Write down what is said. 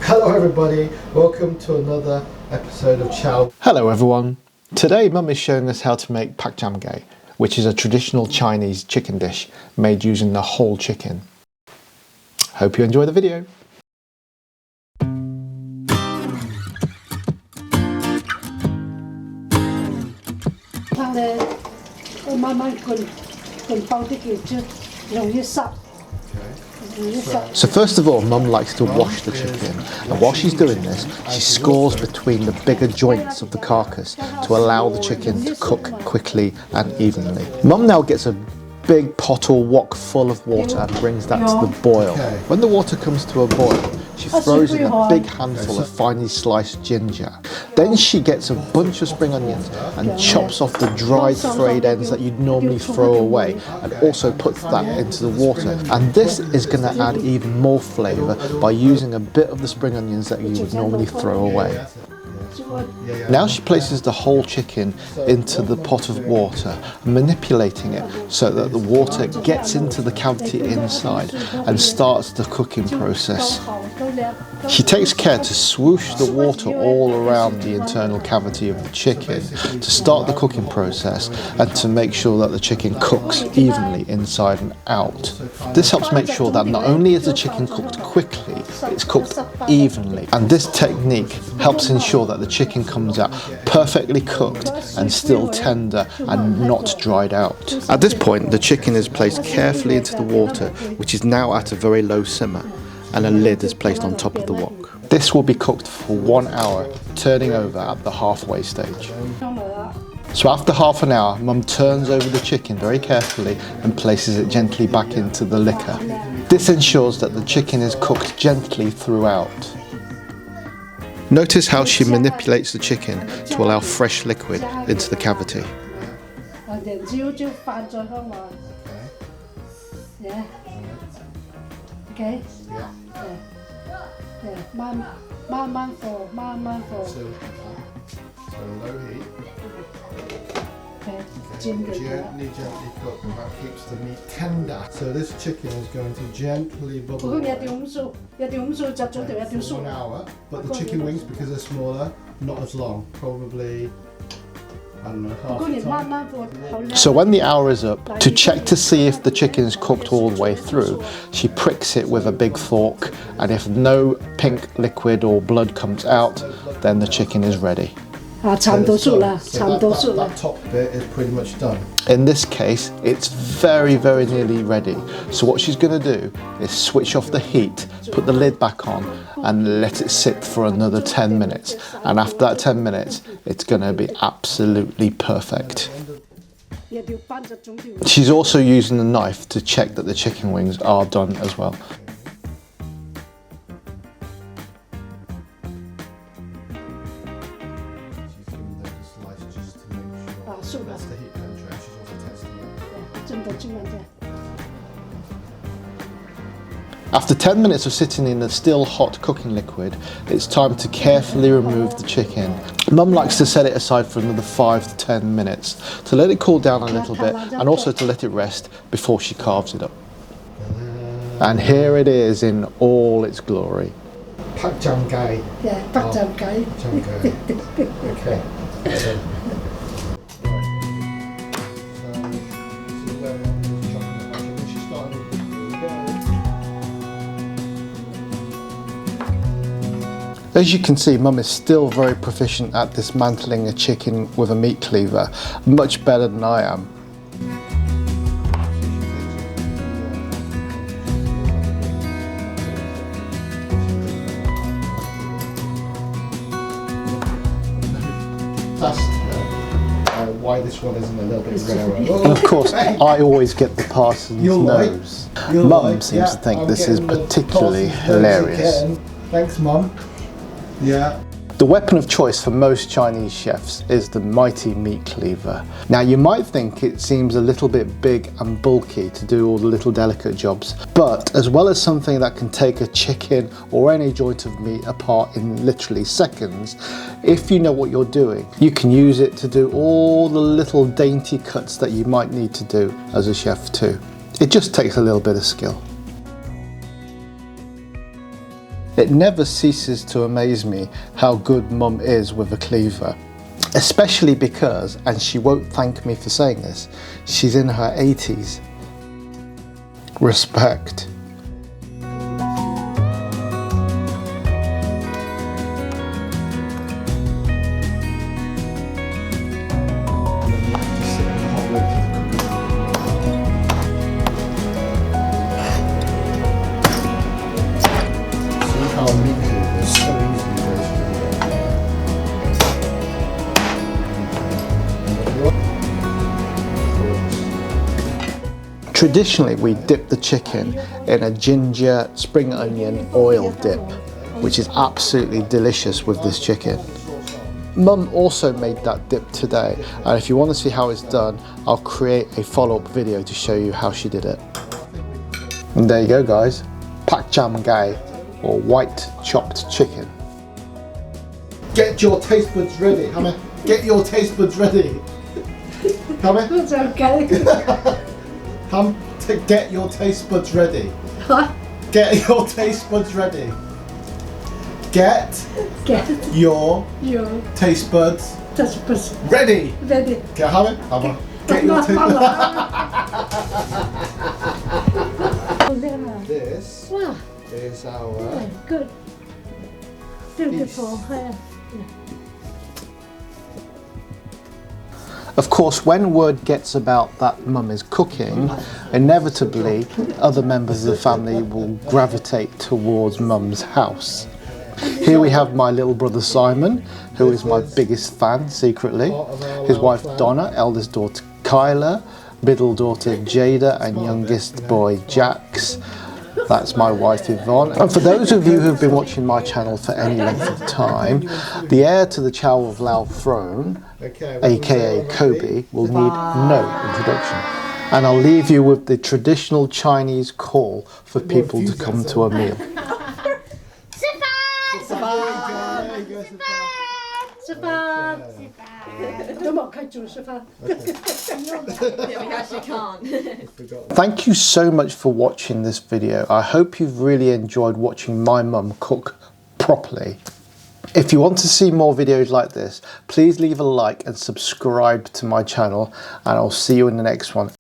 Hello everybody, welcome to another episode of Chow. Hello everyone. Today Mum is showing us how to make Pak Jam Gai, which is a traditional Chinese chicken dish made using the whole chicken. Hope you enjoy the video. So first of all, Mum likes to wash the chicken, and while she's doing this, she scores between the bigger joints of the carcass to allow the chicken to cook quickly and evenly. Mum now gets a big pot or wok full of water and brings that to the boil. When the water comes to a boil, she throws in a big handful of finely sliced ginger. Then she gets a bunch of spring onions and chops off the dried frayed ends that you'd normally throw away, and also puts that into the water. And this is going to add even more flavour by using a bit of the spring onions that you would normally throw away. Now she places the whole chicken into the pot of water, manipulating it so that the water gets into the cavity inside and starts the cooking process. She takes care to swoosh the water all around the internal cavity of the chicken to start the cooking process and to make sure that the chicken cooks evenly inside and out. This helps make sure that not only is the chicken cooked quickly, it's cooked evenly. And this technique helps ensure that the chicken comes out perfectly cooked and still tender and not dried out. At this point, the chicken is placed carefully into the water, which is now at a very low simmer, and a lid is placed on top of the wok. This will be cooked for 1 hour, turning over at the halfway stage. So after half an hour, Mum turns over the chicken very carefully and places it gently back into the liquor. This ensures that the chicken is cooked gently throughout. Notice how she manipulates the chicken to allow fresh liquid into the cavity. Okay. So low heat. Okay. Gently cook, and that keeps the meat tender. So this chicken is going to gently bubble away for 1 hour. But the chicken wings, because they're smaller, not as long. Probably, I don't know, half the time. So when the hour is up, to check to see if the chicken is cooked all the way through, she pricks it with a big fork, and if no pink liquid or blood comes out, then the chicken is ready. That top bit is pretty much done. In this case, it's very nearly ready. So what she's going to do is switch off the heat, put the lid back on, and let it sit for another 10 minutes. And after that 10 minutes, it's going to be absolutely perfect. She's also using a knife to check that the chicken wings are done as well. That's the heat penetrate. She's also testing it. After 10 minutes of sitting in the still hot cooking liquid, it's time to carefully remove the chicken. Mum likes to set it aside for another 5 to 10 minutes to let it cool down a little bit, and also to let it rest before she carves it up. And here it is in all its glory. Pak Jam Gai. Yeah, Pak Jam Gai. Okay. As you can see, Mum is still very proficient at dismantling a chicken with a meat cleaver, much better than I am. That's why this one isn't a little bit rarer. And of course, I always get the parson's nose. Mum seems to think this is particularly hilarious. Thanks, Mum. Yeah. The weapon of choice for most Chinese chefs is the mighty meat cleaver. Now you might think it seems a little bit big and bulky to do all the little delicate jobs, but as well as something that can take a chicken or any joint of meat apart in literally seconds, if you know what you're doing, you can use it to do all the little dainty cuts that you might need to do as a chef too. It just takes a little bit of skill. It never ceases to amaze me how good Mum is with a cleaver. Especially because, and she won't thank me for saying this, she's in her 80s. Respect. Traditionally, we dip the chicken in a ginger spring onion oil dip, which is absolutely delicious with this chicken. Mum also made that dip today, and if you want to see how it's done, I'll create a follow-up video to show you how she did it. And there you go, guys. Pak Jam Gai, or white chopped chicken. Get your taste buds ready. Come here. Get your taste buds ready. Come here. It's okay. Come to get your taste buds ready. What? Get your taste buds ready. Get your taste buds ready. Ready. Get your taste buds. This Wow. is our Yeah, good. Beautiful. Of course, when word gets about that Mum is cooking, inevitably other members of the family will gravitate towards Mum's house. Here we have my little brother Simon, who is my biggest fan secretly, his wife Donna, eldest daughter Kyla, middle daughter Jada, and youngest boy Jax. That's my wife Yvonne. And for those of you who've been watching my channel for any length of time, the heir to the Chow of Lao throne, aka Kobe, will need no introduction. And I'll leave you with the traditional Chinese call for people to come to a meal. Thank you so much for watching this video. I hope you've really enjoyed watching my mum cook properly. If you want to see more videos like this, please leave a like and subscribe to my channel, and I'll see you in the next one.